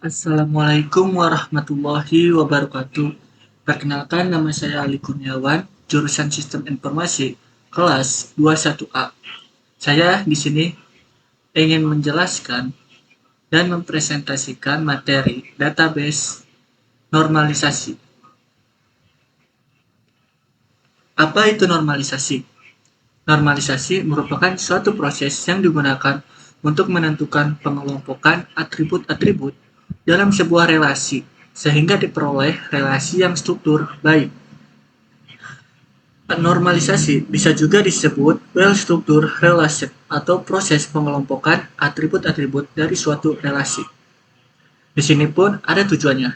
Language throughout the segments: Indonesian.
Assalamualaikum warahmatullahi wabarakatuh. Perkenalkan, nama saya Ali Kurniawan, jurusan Sistem Informasi, kelas 21A. Saya di sini ingin menjelaskan dan mempresentasikan materi database normalisasi. Apa itu normalisasi? Normalisasi merupakan suatu proses yang digunakan untuk menentukan pengelompokan atribut-atribut dalam sebuah relasi, sehingga diperoleh relasi yang struktur baik. Normalisasi bisa juga disebut well-structured relation atau proses pengelompokan atribut-atribut dari suatu relasi. Di sini pun ada tujuannya,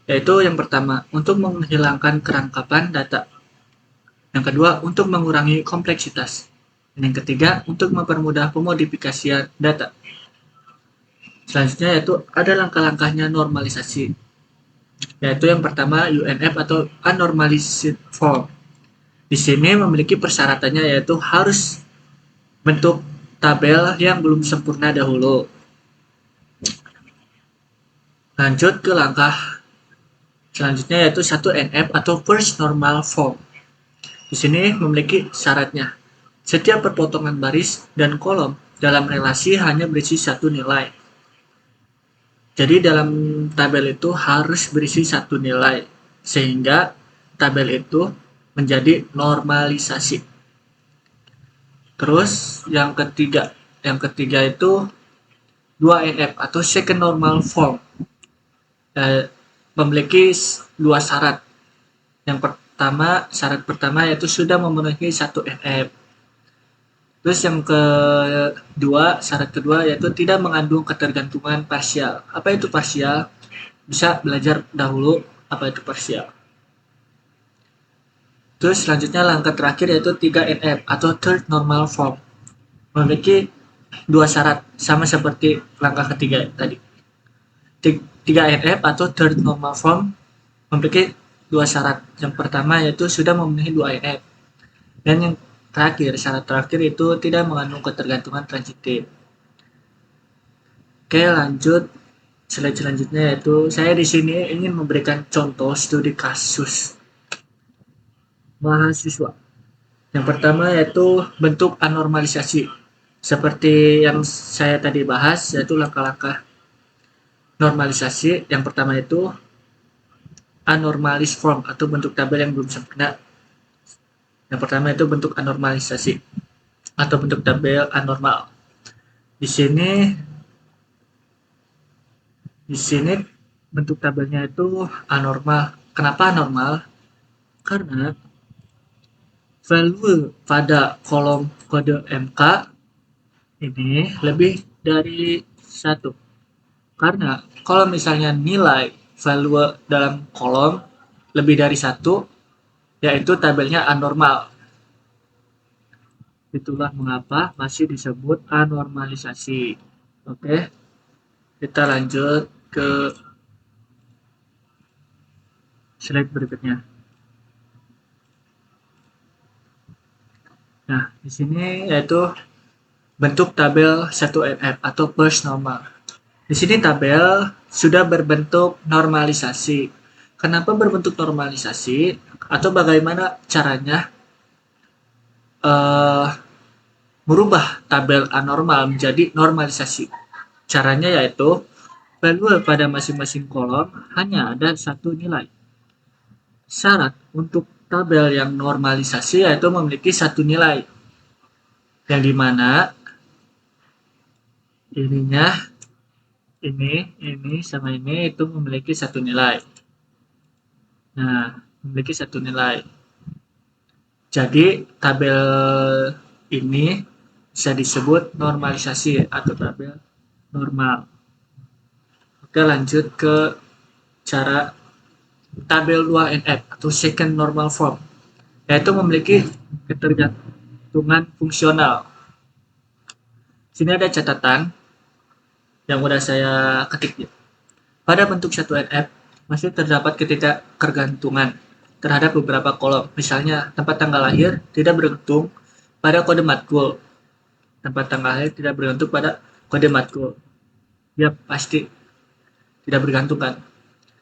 yaitu yang pertama, untuk menghilangkan kerangkapan data. Yang kedua, untuk mengurangi kompleksitas. Dan yang ketiga, untuk mempermudah pemodifikasian data. Selanjutnya yaitu ada langkah-langkahnya normalisasi, yaitu yang pertama UNF atau Unnormalized Form. Di sini memiliki persyaratannya yaitu harus bentuk tabel yang belum sempurna dahulu. Lanjut ke langkah selanjutnya yaitu 1NF atau First Normal Form. Di sini memiliki syaratnya. Setiap perpotongan baris dan kolom dalam relasi hanya berisi satu nilai. Jadi dalam tabel itu harus berisi satu nilai, sehingga tabel itu menjadi normalisasi. Terus yang ketiga itu 2NF atau Second Normal Form. Memiliki dua syarat. Syarat pertama yaitu sudah memenuhi 1NF. Terus syarat kedua yaitu tidak mengandung ketergantungan parsial. Apa itu parsial? Bisa belajar dahulu apa itu parsial. Terus selanjutnya langkah terakhir yaitu 3NF atau Third Normal Form. Memiliki dua syarat sama seperti langkah ketiga tadi. 3NF atau Third Normal Form memiliki dua syarat. Yang pertama yaitu sudah memenuhi 2NF. Dan yang syarat terakhir itu tidak mengandung ketergantungan transitif. Oke, lanjut. Slide selanjutnya yaitu saya di sini ingin memberikan contoh studi kasus mahasiswa. Yang pertama yaitu bentuk anormalisasi. Seperti yang saya tadi bahas, yaitu langkah-langkah normalisasi. Yang pertama itu anormalis form atau bentuk tabel yang belum sempurna. Yang pertama itu bentuk anormalisasi atau bentuk tabel anormal. Di sini bentuk tabelnya itu anormal. Kenapa anormal? Karena value pada kolom kode MK ini lebih dari 1. Karena kalau misalnya nilai value dalam kolom lebih dari 1, yaitu tabelnya anormal. Itulah mengapa masih disebut anormalisasi. Oke, kita lanjut ke slide berikutnya. Nah, di sini yaitu bentuk tabel 1NF atau first normal. Di sini tabel sudah berbentuk normalisasi. Kenapa berbentuk normalisasi? Atau bagaimana caranya merubah tabel anormal menjadi normalisasi? Caranya yaitu value pada masing-masing kolom hanya ada satu nilai. Syarat untuk tabel yang normalisasi yaitu memiliki satu nilai, yang dimana ini sama ini itu memiliki satu nilai. Nah, memiliki satu nilai. Jadi tabel ini bisa disebut normalisasi atau tabel normal. Oke, lanjut ke cara tabel 2NF atau second normal form, yaitu memiliki ketergantungan fungsional. Sini ada catatan yang udah saya ketik. Pada bentuk 1NF masih terdapat ketidaktergantungan terhadap beberapa kolom. Misalnya, tempat tanggal lahir tidak bergantung pada kode matkul. Tempat tanggal lahir tidak bergantung pada kode matkul. Ya, pasti. tidak bergantungan.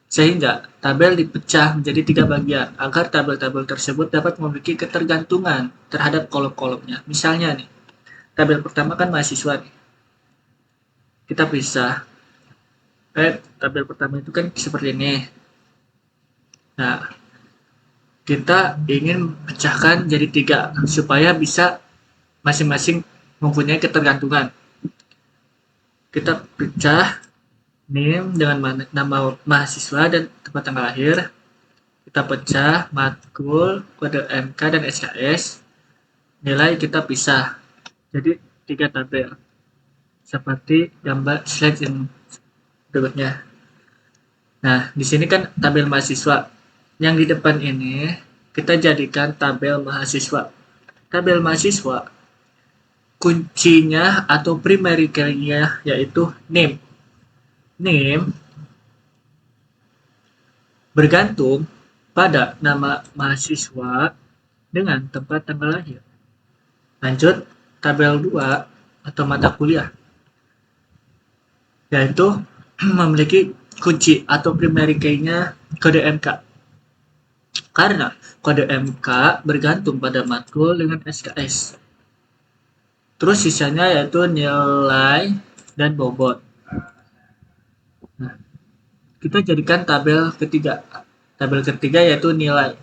Sehingga tabel dipecah menjadi 3 bagian agar tabel-tabel tersebut dapat memiliki ketergantungan terhadap kolom-kolomnya. Misalnya nih, tabel pertama kan mahasiswa nih. Kita pisah. Tabel pertama itu kan seperti ini. Nah, kita ingin pecahkan jadi 3 supaya bisa masing-masing mempunyai ketergantungan. Kita pecah name dengan nama mahasiswa dan tempat tanggal lahir. Kita pecah matkul, kode MK dan SKS. Nilai kita pisah. Jadi 3 tabel. Seperti gambar slide yang berikutnya. Nah, di sini kan tabel mahasiswa. Yang di depan ini kita jadikan tabel mahasiswa. Tabel mahasiswa kuncinya atau primary key-nya yaitu name. Name bergantung pada nama mahasiswa dengan tempat tanggal lahir. Lanjut, tabel 2 atau mata kuliah, yaitu memiliki kunci atau primary key-nya kode MK. Karena kode MK bergantung pada matkul dengan SKS. Terus sisanya yaitu nilai dan bobot. Nah, kita jadikan tabel ketiga. Tabel ketiga yaitu nilai.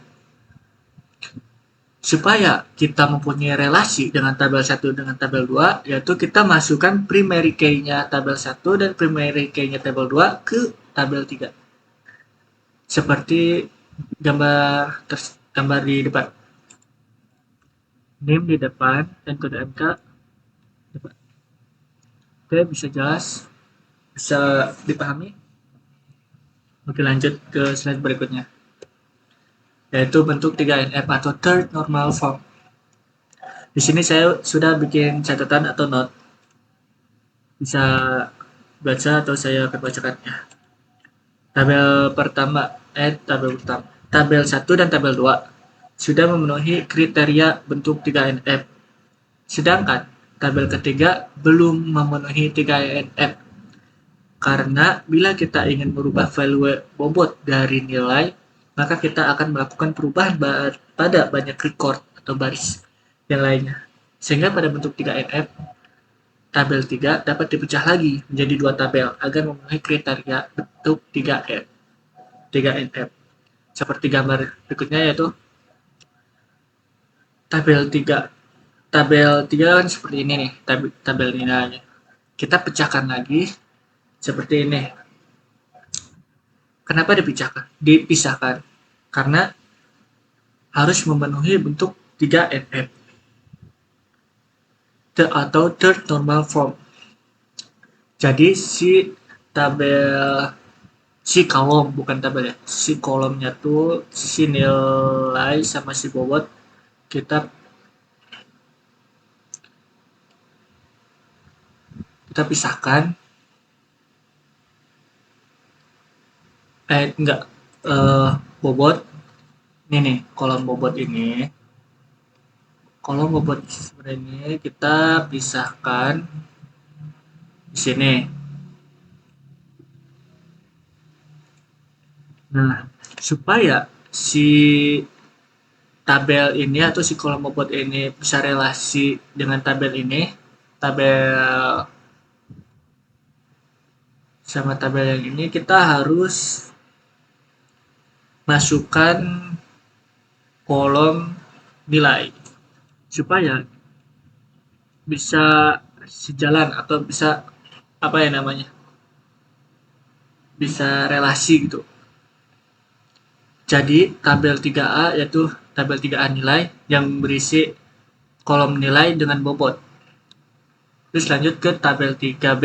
Supaya kita mempunyai relasi dengan tabel 1 dengan tabel 2, yaitu kita masukkan primary key-nya tabel 1 dan primary key-nya tabel 2 ke tabel 3. Seperti gambar di depan. Name di depan dan kode MK depan. Oke, bisa jelas? Bisa dipahami? Oke, lanjut ke slide berikutnya. Yaitu bentuk 3NF atau Third Normal Form. Di sini saya sudah bikin catatan atau note. Bisa baca atau saya akan bacakannya. Tabel 1 dan tabel 2 sudah memenuhi kriteria bentuk 3NF. Sedangkan tabel ketiga belum memenuhi 3NF. Karena bila kita ingin merubah value bobot dari nilai, maka kita akan melakukan perubahan pada banyak record atau baris yang lainnya. Sehingga pada bentuk 3NF, tabel 3 dapat dipecah lagi menjadi 2 tabel agar memenuhi kriteria bentuk 3NF. Seperti gambar berikutnya yaitu tabel 3. Tabel 3 kan seperti ini nih, tabel nilainya. Kita pecahkan lagi seperti ini. Kenapa dipisahkan? Karena harus memenuhi bentuk 3NF atau Third Normal Form. Jadi si kolom, bukan tabel ya, si kolomnya tuh si nilai sama si bobot kita pisahkan. Bobot ini nih, kolom bobot seperti ini kita pisahkan di sini. Nah, supaya si tabel ini atau si kolom bobot ini bisa relasi dengan tabel ini, tabel sama tabel yang ini, kita harus masukkan kolom nilai supaya bisa sejalan atau bisa bisa relasi gitu. Jadi tabel 3A yaitu tabel 3A nilai yang berisi kolom nilai dengan bobot. Terus lanjut ke tabel 3B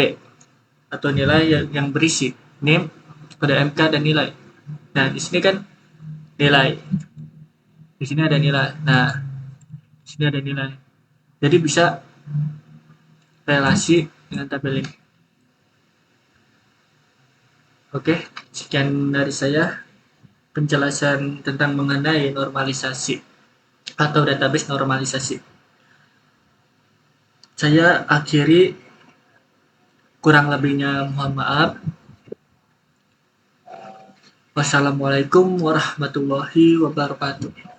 atau nilai yang berisi name, kode MK dan nilai. Nah, di sini kan nilai. Di sini ada nilai. Nah, di sini ada nilai. Jadi bisa relasi dengan tabel ini. Oke, sekian dari saya penjelasan tentang mengenai normalisasi atau database normalisasi. Saya akhiri, kurang lebihnya mohon maaf. Wassalamualaikum warahmatullahi wabarakatuh.